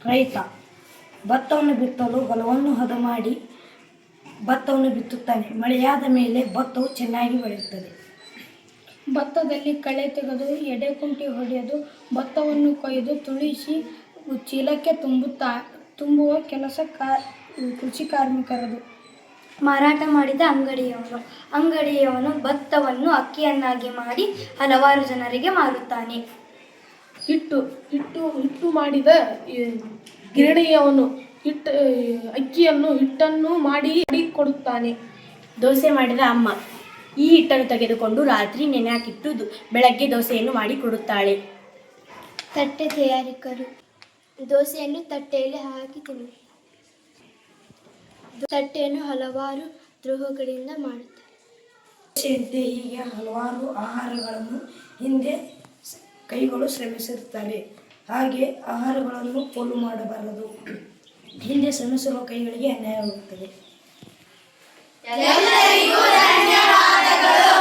ರೈತ ಭತ್ತವನ್ನು ಬಿತ್ತಲು ಹೊಲವನ್ನು ಹದ ಮಾಡಿ ಭತ್ತವನ್ನು ಬಿತ್ತುತ್ತಾನೆ. ಮಳೆಯಾದ ಮೇಲೆ ಭತ್ತವು ಚೆನ್ನಾಗಿ ಬೆಳೆಯುತ್ತದೆ. ಭತ್ತದಲ್ಲಿ ಕಳೆ ತೆಗೆದು ಎಡೆಕುಂಟಿ ಹೊಡೆದು ಭತ್ತವನ್ನು ಕೊಯ್ದು ತುಳಿಸಿ ಚೀಲಕ್ಕೆ ತುಂಬುವ ಕೆಲಸ ಕೃಷಿ ಕಾರ್ಮಿಕರದು. ಮಾರಾಟ ಮಾಡಿದ ಅಂಗಡಿಯವನು ಭತ್ತವನ್ನು ಅಕ್ಕಿಯನ್ನಾಗಿ ಮಾಡಿ ಹಲವಾರು ಜನರಿಗೆ ಮಾರುತ್ತಾನೆ. ಹಿಟ್ಟು ಮಾಡಿದ ಗಿರಣಿಯವನು ಹಿಟ್ಟನ್ನು ಮಾಡಿ ಕೊಡುತ್ತಾನೆ. ದೋಸೆ ಮಾಡಿದ ಅಮ್ಮ ಈ ಹಿಟ್ಟನ್ನು ತೆಗೆದುಕೊಂಡು ರಾತ್ರಿ ನೆನೆಹಾಕಿಟ್ಟು ಬೆಳಗ್ಗೆ ದೋಸೆಯನ್ನು ಮಾಡಿ ಕೊಡುತ್ತಾಳೆ. ತಟ್ಟೆ ತಯಾರಿಕರು ದೋಸೆಯನ್ನು ತಟ್ಟೆಯಲ್ಲಿ ಹಾಕಿ ತಟ್ಟೆಯನ್ನು ಹಲವಾರು ದ್ರೋಹಗಳಿಂದ ಮಾಡುತ್ತಾರೆ. ದೋಸೆಯಂತೆ ಹೀಗೆ ಹಲವಾರು ಆಹಾರಗಳನ್ನು ಹಿಂದೆ ಕೈಗಳು ಶ್ರಮಿಸಿರುತ್ತವೆ. ಹಾಗೆ ಆಹಾರಗಳನ್ನು ಪೋಲು ಮಾಡಬಾರದು. ಹಿಂದೆ ಶ್ರಮಿಸಿರುವ ಕೈಗಳಿಗೆ ಅನ್ಯಾಯವಾಗುತ್ತದೆ. ಎಲ್ಲರಿಗೂ ಧನ್ಯವಾದಗಳು.